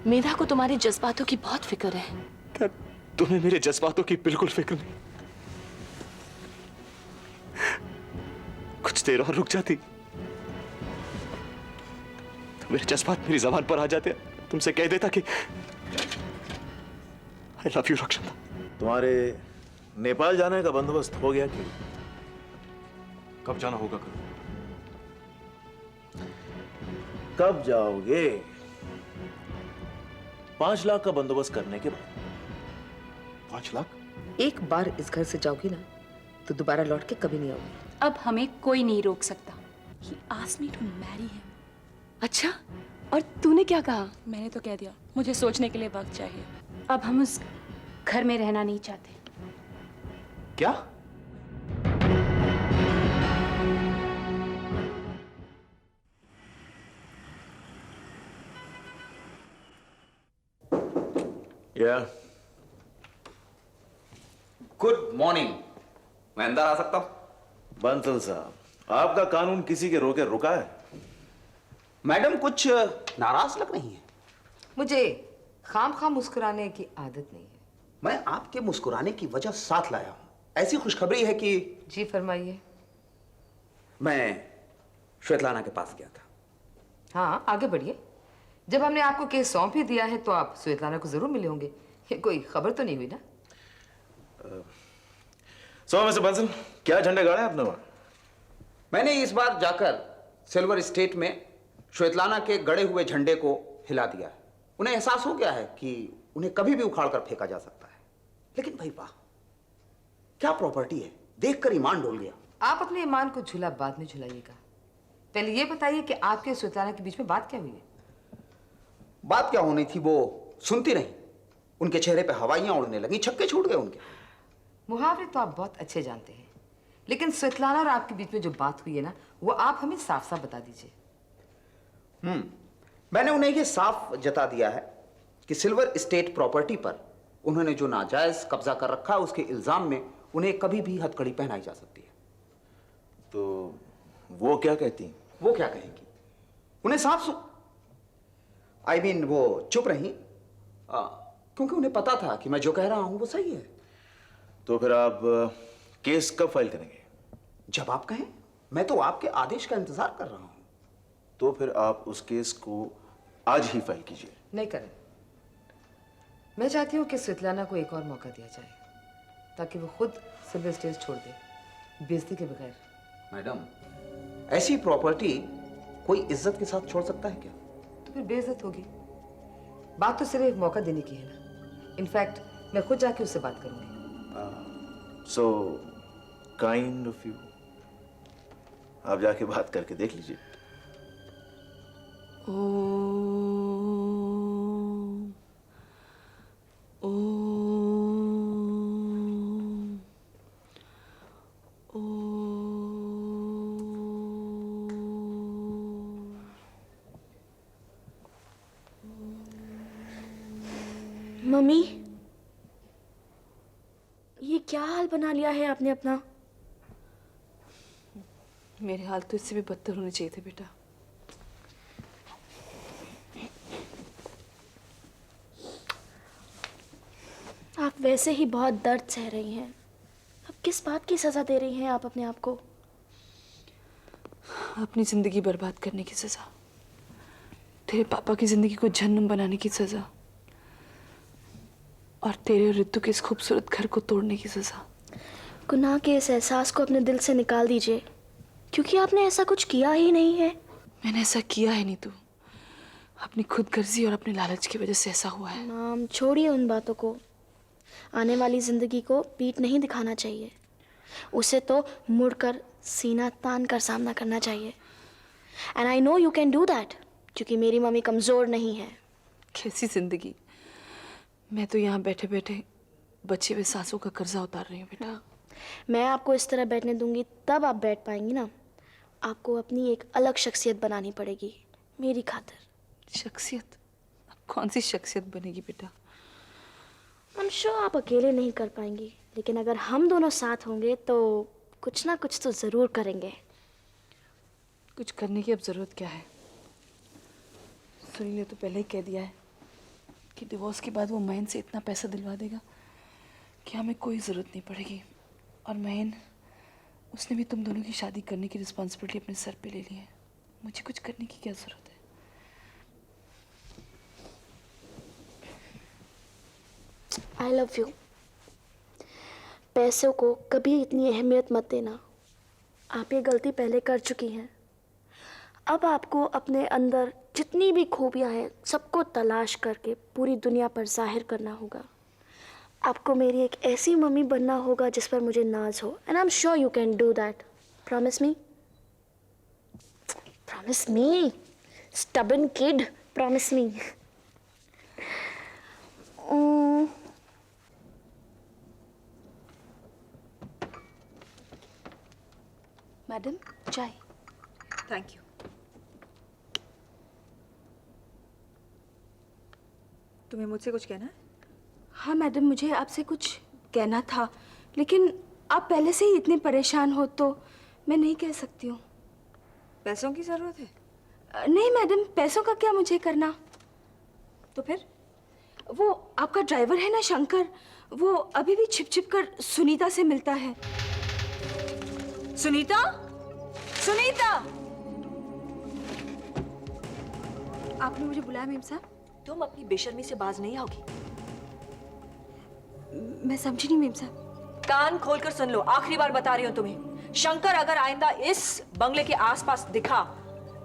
मेधा को तुम्हारे जज्बातों की बहुत फिक्र है। क्या तुम्हें मेरे जज्बातों की बिल्कुल फिक्र नहीं? कुछ देर और रुक जाती तो मेरे जज्बात मेरी जबान पर आ जाते, तुमसे कह देता कि आई लव यू रक्षिता। तुम्हारे नेपाल जाने का बंदोबस्त हो गया कि? कब जाना होगा? कब जाओगे? 5 लाख का बंदोबस्त करने के बाद। 5 लाख? एक बार इस घर से जाओगी ना तो दोबारा लौट के कभी नहीं आओगी। अब हमें कोई नहीं रोक सकता। He asked me to marry him. अच्छा, और तूने क्या कहा? मैंने तो कह दिया, मुझे सोचने के लिए वक्त चाहिए। अब हम उस घर में रहना नहीं चाहते। क्या? या गुड मॉर्निंग। मैं अंदर आ सकता हूं? बंसल साहब, आपका कानून किसी के रोके रुका है? मैडम कुछ नाराज लग रही हैं। मुझे खाम मुस्कुराने की आदत नहीं है। मैं आपके मुस्कुराने की वजह साथ लाया हूं। ऐसी खुशखबरी है कि जी फरमाइए। मैं श्वेतलाना के पास गया था। हाँ, आगे बढ़िए। जब हमने आपको केस सौंप ही दिया है तो आप श्वेतलाना को जरूर मिले होंगे। ये कोई खबर तो नहीं हुई ना? सो मिस्टर बंसल, क्या झंडे गाड़े आपने वहां? मैंने इस बार जाकर सिल्वर स्टेट में श्वेतलाना के गड़े हुए झंडे को हिला दिया है। उन्हें एहसास हो गया है कि उन्हें कभी भी उखाड़ कर फेंका जा सकता है। लेकिन भाई वाह, क्या प्रॉपर्टी है, देखकर ईमान डोल गया। आप अपने ईमान को झूला बाद में झुलाइएगा। पहले ये बताइए कि आपके श्वेतलाना के बीच में बात क्या हुई है? बात क्या होनी थी वो सुनती नहीं। उनके चेहरे पे हवाइयां उड़ने लगी, छक्के छूट गए उनके। मुहावरे तो आप बहुत अच्छे जानते हैं, लेकिन श्वेतलाना और आपके बीच में जो बात हुई है ना, वो आप हमें साफ साफ बता दीजिए। मैंने उन्हें ये साफ जता दिया है कि सिल्वर स्टेट प्रॉपर्टी पर उन्होंने जो नाजायज कब्जा कर रखा है, उसके इल्जाम में उन्हें कभी भी हथकड़ी पहनाई जा सकती है। तो वो क्या कहती? वो क्या कहेंगी? उन्हें साफ वो चुप रही, क्योंकि उन्हें पता था कि मैं जो कह रहा हूं वो सही है। तो फिर आप केस कब फाइल करेंगे? जब आप कहें। मैं तो आपके आदेश का इंतजार कर रहा हूं। तो फिर आप उस केस को आज ही फाइल कीजिए। नहीं करें। मैं चाहती हूँ कि श्वेतलाना को एक और मौका दिया जाए ताकि वो खुद सिल्वर स्टेट छोड़ दे, बेइज्जती के बगैर। मैडम, ऐसी प्रॉपर्टी कोई इज्जत के साथ छोड़ सकता है क्या? तो फिर बेइज्जत होगी। बात तो सिर्फ एक मौका देने की है ना। इनफैक्ट मैं खुद जाके उससे बात करूंगी। So kind of you. आप जाके बात करके देख लीजिए। ओम ओम ओम। मम्मी, ये क्या हाल बना लिया है आपने अपना? मेरे हाल तो इससे भी बदतर होने चाहिए थे बेटा। आप वैसे ही बहुत दर्द सह रही हैं। अब किस बात की सजा दे रही हैं आप अपने आप को? अपनी जिंदगी बर्बाद करने की सजा, तेरे पापा की जिंदगी को जहन्नुम बनाने की सजा, और तेरे और रितु के इस खूबसूरत घर को तोड़ने की सजा। गुनाह के इस एहसास को अपने दिल से निकाल दीजिए, क्योंकि आपने ऐसा कुछ किया ही नहीं है। मैंने ऐसा किया है नहीं, तू अपनी खुदगर्जी और अपने लालच की वजह से ऐसा हुआ है। नाम छोड़िए उन बातों को। आने वाली जिंदगी को पीठ नहीं दिखाना चाहिए, उसे तो मुड़कर सीना तान कर सामना करना चाहिए। And I know you can do that, क्योंकि मेरी मम्मी कमजोर नहीं है। कैसी जिंदगी? मैं तो यहाँ बैठे बैठे बचे हुए सांसों का कर्जा उतार रही हूँ बेटा। मैं आपको इस तरह बैठने दूंगी तब आप बैठ पाएंगी ना। आपको अपनी एक अलग शख्सियत बनानी पड़ेगी मेरी खातिर। शख्सियत? अब कौन सी शख्सियत बनेगी बेटा? I'm sure आप अकेले नहीं कर पाएंगी, लेकिन अगर हम दोनों साथ होंगे तो कुछ ना कुछ तो जरूर करेंगे। कुछ करने की अब जरूरत क्या है? सुनील ने तो पहले ही कह दिया है कि डिवोर्स के बाद वो महीन से इतना पैसा दिलवा देगा कि हमें कोई ज़रूरत नहीं पड़ेगी। और महीन, उसने भी तुम दोनों की शादी करने की रिस्पॉन्सिबिलिटी अपने सर पे ले ली है। मुझे कुछ करने की क्या ज़रूरत है? I love you. पैसों को कभी इतनी अहमियत मत देना। आप ये गलती पहले कर चुकी हैं। अब आपको अपने अंदर जितनी भी खूबियां हैं सबको तलाश करके पूरी दुनिया पर जाहिर करना होगा। आपको मेरी एक ऐसी मम्मी बनना होगा जिस पर मुझे नाज हो। And I am sure you can do that. Promise me? Promise me stubborn kid, promise me. Madam, चाय। Thank you. तुम्हें मुझसे कुछ कहना है? हाँ मैडम, मुझे आपसे कुछ कहना था, लेकिन आप पहले से ही इतने परेशान हो तो मैं नहीं कह सकती हूँ। पैसों की जरूरत है? नहीं मैडम, पैसों का क्या मुझे करना। तो फिर? वो आपका ड्राइवर है ना शंकर, वो अभी भी छिप छिप कर सुनीता से मिलता है। सुनीता? सुनीता! आपने मुझे बुलाया मेम साहब? तुम अपनी बेशर्मी से बाज नहीं आओगी। मैं समझी नहीं मेम साहब। कान खोलकर सुन लो, आखिरी बार बता रही हूं तुम्हें। शंकर अगर आइंदा इस बंगले के आसपास दिखा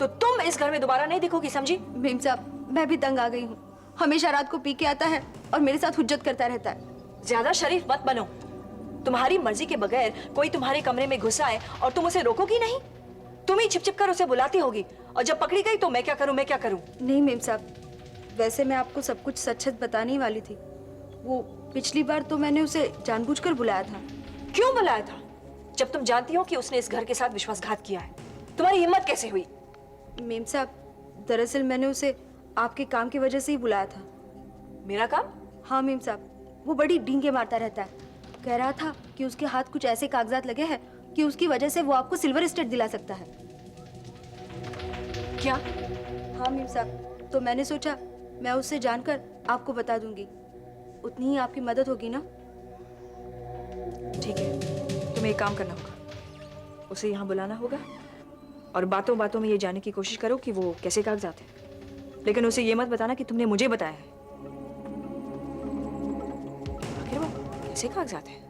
तो तुम इस घर में दोबारा नहीं दिखोगी, समझी? मेम साहब, मैं भी तंग आ गई हूँ। हमेशा रात को पी के आता है और मेरे साथ हुज्जत करता रहता है। ज्यादा शरीफ मत बनो। तुम्हारी मर्जी के बगैर कोई तुम्हारे कमरे में घुस आए और तुम उसे रोकोगी नहीं? तुम ही छिप छिप कर उसे बुलाती होगी, और जब पकड़ी गई तो मैं क्या करूं, मैं क्या करूं? नहीं मेम साहब, वैसे मैं आपको सब कुछ सच सच बताने ही वाली थी। वो पिछली बार तो मैंने उसे जानबूझकर बुलाया था। क्यों बुलाया था, जब तुम जानती हो कि उसने इस घर के साथ विश्वासघात किया है? तुम्हारी हिम्मत कैसे हुई? मेम साहब, दरअसल मैंने उसे आपके काम की वजह से ही बुलाया था। मेरा काम? हाँ मेम साहब, वो बड़ी डींगे मारता रहता है। कह रहा था कि उसके हाथ कुछ ऐसे कागजात लगे हैं कि उसकी वजह से वो आपको सिल्वर स्टेट दिला सकता है। क्या? हाँ मेम साहब, तो मैंने सोचा मैं उससे जानकर आपको बता दूंगी, उतनी ही आपकी मदद होगी ना। ठीक है, तुम्हें एक काम करना होगा, उसे यहाँ बुलाना होगा और बातों बातों में ये जानने की कोशिश करो कि वो कैसे कागजात हैं, लेकिन उसे ये मत बताना कि तुमने मुझे बताया है। आखिर वो कैसे कागजात हैं?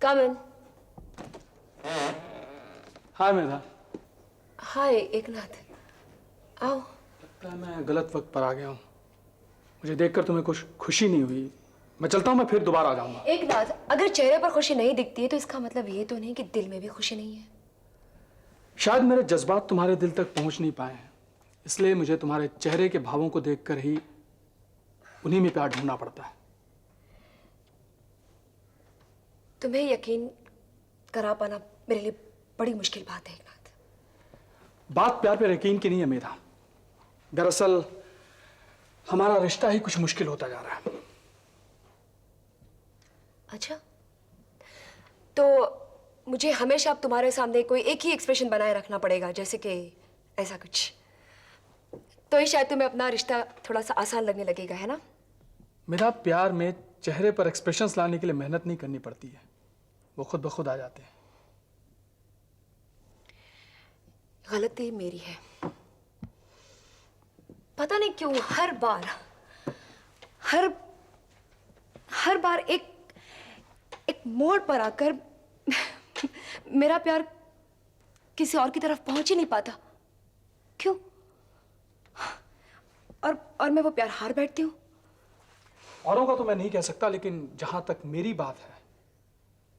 Come in. हाय मेधा। हाय एकनाथ, आओ। लगता है मैं गलत वक्त पर आ गया हूँ। मुझे देखकर तुम्हें कुछ खुशी नहीं हुई। मैं चलता हूँ, मैं फिर दोबारा आ जाऊंगा। एकनाथ, अगर चेहरे पर खुशी नहीं दिखती है तो इसका मतलब ये तो नहीं कि दिल में भी खुशी नहीं है। शायद मेरे जज्बात तुम्हारे दिल तक पहुंच नहीं पाए हैं, इसलिए मुझे तुम्हारे चेहरे के भावों को देखकर ही उन्हीं में प्यार ढूंढना पड़ता है। तुम्हें यकीन करा पाना मेरे लिए बड़ी मुश्किल बात है एकनाथ। बात प्यार पे यकीन की नहीं है मेधा। दरअसल हमारा रिश्ता ही कुछ मुश्किल होता जा रहा है। अच्छा, तो मुझे हमेशा अब तुम्हारे सामने कोई एक ही एक्सप्रेशन बनाए रखना पड़ेगा, जैसे कि ऐसा कुछ, तो ही शायद तुम्हें अपना रिश्ता थोड़ा सा आसान लगने लगेगा, है ना? मेरा प्यार में चेहरे पर एक्सप्रेशंस लाने के लिए मेहनत नहीं करनी पड़ती है, वो खुद ब खुद आ जाते हैं। गलती मेरी है, पता नहीं क्यों हर बार एक मोड़ पर आकर मेरा प्यार किसी और की तरफ पहुंच ही नहीं पाता। क्यों? और मैं वो प्यार हार बैठती हूँ। औरों का तो मैं नहीं कह सकता, लेकिन जहां तक मेरी बात है,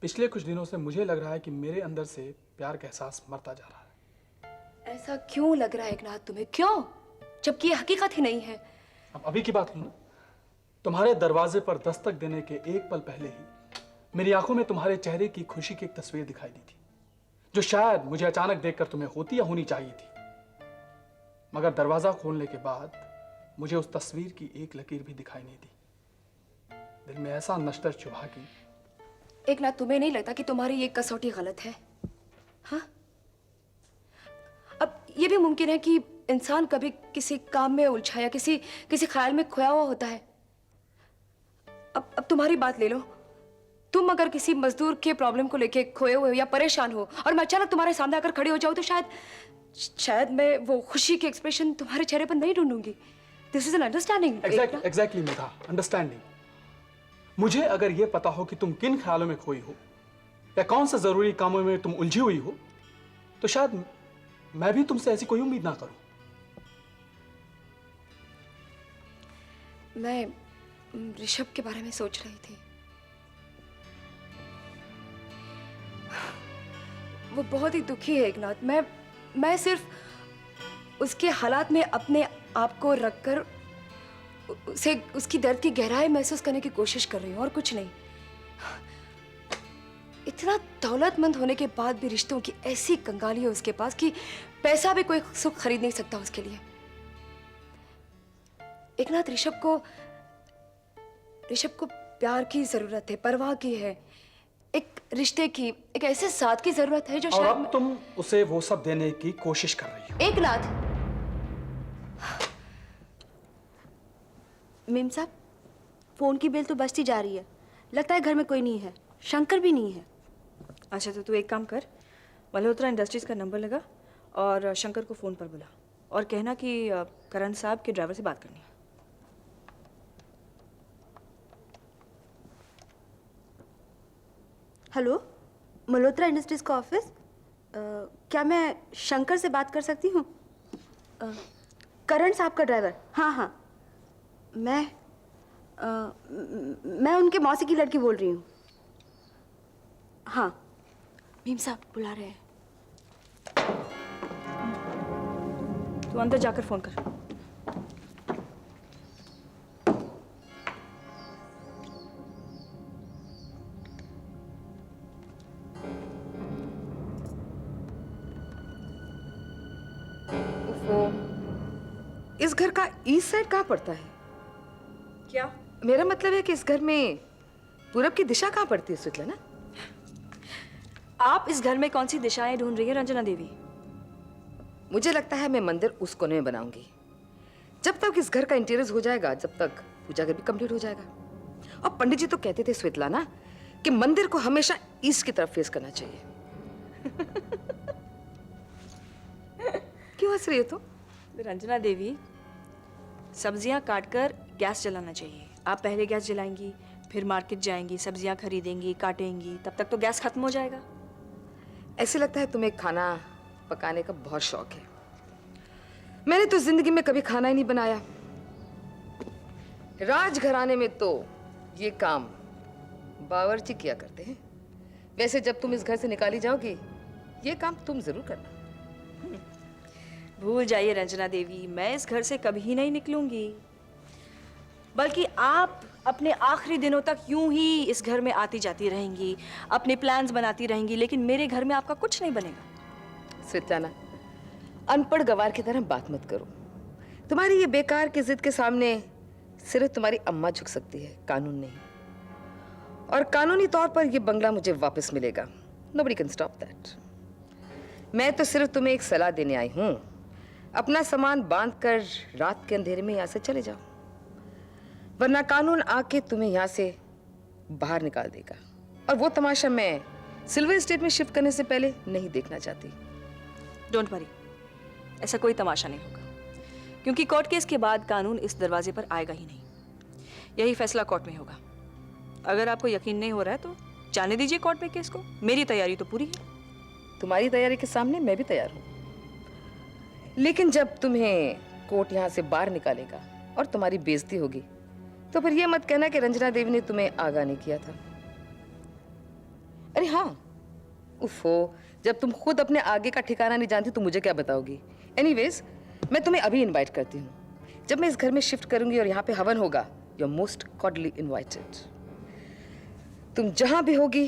पिछले कुछ दिनों से मुझे लग रहा है कि मेरे अंदर से प्यार का एहसास मरता जा रहा है। ऐसा क्यों लग रहा है एकनाथ तुम्हें? क्यों, जबकि ये हकीकत ही नहीं है। अब अभी की बात ना, तुम्हारे दरवाजे पर दस्तक देने के एक पल पहले ही मेरी आंखों में तुम्हारे चेहरे की खुशी की एक तस्वीर दिखाई दी थी, जो शायद मुझे अचानक देखकर तुम्हें होती या होनी चाहिए थी। मगर दरवाजा खोलने के बाद मुझे उस तस्वीर की एक लकीर भी दिखाई नहीं दी। दिल में ऐसा नश्तर चुभा कि एक ना, तुम्हें नहीं लगता कि तुम्हारी ये कसौटी गलत है? हाँ, अब ये भी मुमकिन है कि इंसान कभी किसी काम में उलझा या किसी ख्याल में खोया हुआ होता है। अब तुम्हारी बात ले लो, तुम अगर किसी मजदूर के प्रॉब्लम को लेके खोए हुए हो या परेशान हो और मैं अचानक तुम्हारे सामने आकर खड़ी हो जाऊं तो शायद मैं वो खुशी के एक्सप्रेशन तुम्हारे चेहरे पर नहीं ढूंढूंगी। This is an understanding. Exactly Megha, understanding. मुझे अगर यह पता हो कि तुम किन ख्यालों में खोई हो या कौन से जरूरी कामों में तुम उलझी हुई हो तो शायद मैं भी तुमसे ऐसी कोई उम्मीद ना करूं। मैं ऋषभ के बारे में सोच रही थी। वो बहुत ही दुखी है एकनाथ। मैं सिर्फ उसके हालात में अपने आप को रखकर उसे उसकी दर्द की गहराई महसूस करने की कोशिश कर रही हूँ और कुछ नहीं। इतना दौलतमंद होने के बाद भी रिश्तों की ऐसी कंगाली है उसके पास कि पैसा भी कोई सुख खरीद नहीं सकता उसके लिए। एकनाथ, ऋषभ को प्यार की जरूरत है, परवाह की है, एक रिश्ते की, एक ऐसे साथ की जरूरत है जो और शायद अब तुम उसे वो सब देने की कोशिश कर रही हो। एकनाथ, मेम साहब, फोन की बेल तो बजती जा रही है। लगता है घर में कोई नहीं है, शंकर भी नहीं है। अच्छा, तो तू एक काम कर, मल्होत्रा इंडस्ट्रीज का नंबर लगा और शंकर को फ़ोन पर बुला और कहना कि करण साहब के ड्राइवर से बात करनी है। हेलो, मल्होत्रा इंडस्ट्रीज का ऑफिस। क्या मैं शंकर से बात कर सकती हूँ? करण साहब का ड्राइवर? हाँ हाँ, मैं उनके मौसी की लड़की बोल रही हूँ। हाँ, भीम साहब बुला रहे हैं। तू अंदर जाकर फ़ोन कर। इस घर का ईस्ट साइड कहाँ पड़ता है? क्या? मेरा मतलब है कि इस घर में पूरब की दिशा कहाँ पड़ती है स्वीटलाना? आप इस घर में कौन सी दिशाएं ढूंढ रही है रंजना देवी? मुझे लगता है मैं मंदिर उस कोने में बनाऊंगी। जब तक इस घर का इंटीरियर हो जाएगा, जब तक पूजा घर भी कंप्लीट हो जाएगा। और पंडित जी तो कहते थे स्वीटलाना कि मंदिर को हमेशा ईस्ट की तरफ फेस करना चाहिए। क्यों हंस रही हो तुम? रंजना देवी, सब्जियां काटकर गैस जलाना चाहिए। आप पहले गैस जलाएंगी, फिर मार्केट जाएंगी, सब्जियां खरीदेंगी, काटेंगी, तब तक तो गैस खत्म हो जाएगा। ऐसे लगता है तुम्हें खाना पकाने का बहुत शौक है। मैंने तो जिंदगी में कभी खाना ही नहीं बनाया। राजघराने में तो ये काम बावर्ची किया करते हैं। वैसे जब तुम इस घर से निकाली जाओगी, ये काम तुम जरूर करना। भूल जाइए रंजना देवी, मैं इस घर से कभी नहीं निकलूंगी। बल्कि आप अपने आखिरी दिनों तक यूं ही इस घर में आती जाती रहेंगी, अपने प्लान्स बनाती रहेंगी, लेकिन मेरे घर में आपका कुछ नहीं बनेगा। स्वीटलाना, अनपढ़ गवार की तरह बात मत करो। तुम्हारी ये बेकार की जिद के सामने सिर्फ तुम्हारी अम्मा झुक सकती है, कानून नहीं। और कानूनी तौर पर ये बंगला मुझे वापस मिलेगा। Nobody can stop that. मैं तो सिर्फ तुम्हें एक सलाह देने आई हूं। अपना सामान बांधकर रात के अंधेरे में यहां से चले जाओ, वरना कानून आके तुम्हें यहां से बाहर निकाल देगा। और वो तमाशा मैं सिल्वर स्टेट में शिफ्ट करने से पहले नहीं देखना चाहती। डोंट वरी, ऐसा कोई तमाशा नहीं होगा, क्योंकि कोर्ट केस के बाद कानून इस दरवाजे पर आएगा ही नहीं। यही फैसला कोर्ट में होगा। अगर आपको यकीन नहीं हो रहा है तो जाने दीजिए कोर्ट में केस को। मेरी तैयारी तो पूरी है। तुम्हारी तैयारी के सामने मैं भी तैयार हूं। लेकिन जब तुम्हें कोर्ट यहां से बाहर निकालेगा और तुम्हारी बेइज्जती होगी, तो फिर यह मत कहना कि रंजना देवी ने तुम्हें आगाह नहीं किया था। अरे हाँ, उफ़ो, जब तुम खुद अपने आगे का ठिकाना नहीं जानती तो मुझे क्या बताओगी? एनीवेज, मैं तुम्हें अभी इनवाइट करती हूँ। जब मैं इस घर में शिफ्ट करूंगी और यहाँ पे हवन होगा, you are most cordially invited. तुम जहां भी होगी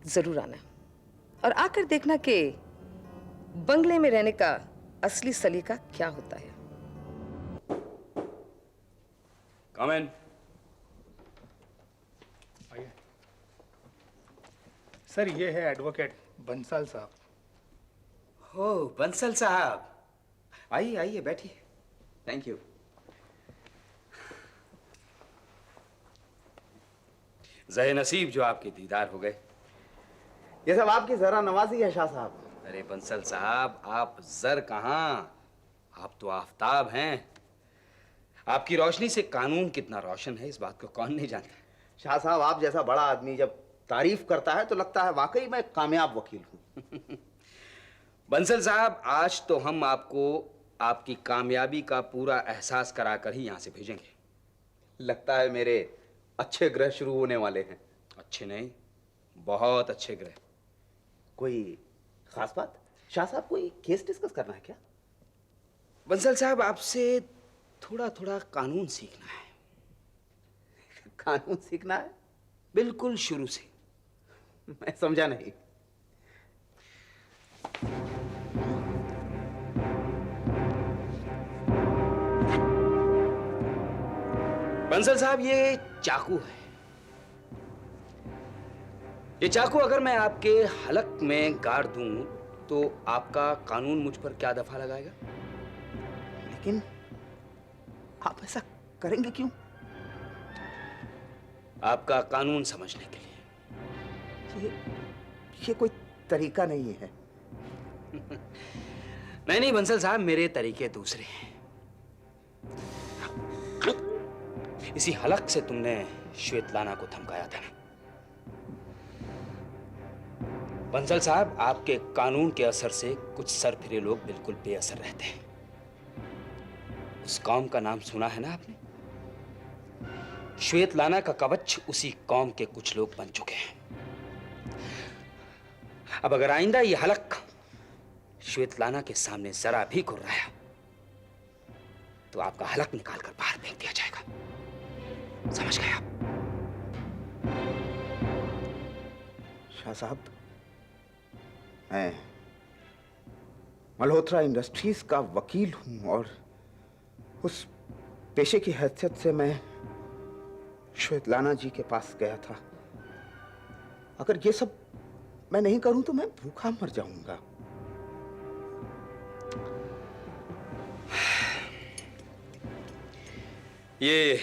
जरूर आना और आकर देखना कि बंगले में रहने का असली सलीका क्या होता है। कम इन। आइए। सर ये है एडवोकेट बंसल साहब। हो बंसल साहब, आइए आइए बैठिए। Thank you. ज़हे नसीब जो आपके दीदार हो गए। ये सब आपकी जरा नवाजी है शाह साहब। अरे बंसल साहब, आप जर कहाँ, आप तो आफताब हैं। आपकी रोशनी से कानून कितना रोशन है इस बात को कौन नहीं जानता। शाह साहब, आप जैसा बड़ा आदमी जब तारीफ करता है तो लगता है वाकई मैं कामयाब वकील हूँ। बंसल साहब, आज तो हम आपको आपकी कामयाबी का पूरा एहसास कराकर ही यहाँ से भेजेंगे। लगता है मेरे अच्छे ग्रह शुरू होने वाले हैं। अच्छे नहीं, बहुत अच्छे ग्रह। कोई खास बात? शाह साहब, कोई केस डिस्कस करना है क्या? बंसल साहब, आपसे थोड़ा थोड़ा कानून सीखना है। कानून सीखना है? बिल्कुल शुरू से। मैं समझा नहीं। बंसल साहब, ये चाकू है। ये चाकू अगर मैं आपके हलक में गाड़ दूं तो आपका कानून मुझ पर क्या दफा लगाएगा? लेकिन आप ऐसा करेंगे क्यों? आपका कानून समझने के लिए। ये कोई तरीका नहीं है। नहीं बंसल साहब, मेरे तरीके दूसरे हैं। इसी हलक से तुमने श्वेतलाना को धमकाया था ना। बंसल साहब, आपके कानून के असर से कुछ सरफिरे लोग बिल्कुल बेअसर रहते हैं। उस कौम का नाम सुना है ना आपने? श्वेतलाना का कवच उसी कौम के कुछ लोग बन चुके हैं। अब अगर आइंदा ये हलक श्वेतलाना के सामने जरा भी घुर्राया तो आपका हलक निकालकर बाहर फेंक दिया जाएगा। समझ गए आप? शाह साहब, मैं मल्होत्रा इंडस्ट्रीज का वकील हूं और उस पेशे की हैसियत से मैं श्वेतलाना जी के पास गया था। अगर ये सब मैं नहीं करूं तो मैं भूखा मर जाऊंगा। ये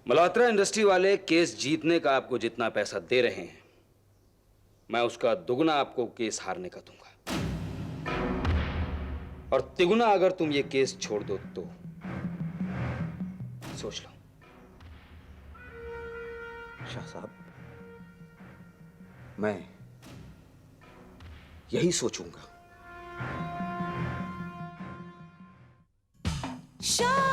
मल्होत्रा इंडस्ट्री वाले केस जीतने का आपको जितना पैसा दे रहे हैं, मैं उसका दुगना आपको केस हारने का दूंगा। और तिगुना अगर तुम ये केस छोड़ दो तो सोच लो। शाह साहब, मैं यही सोचूंगा। शाह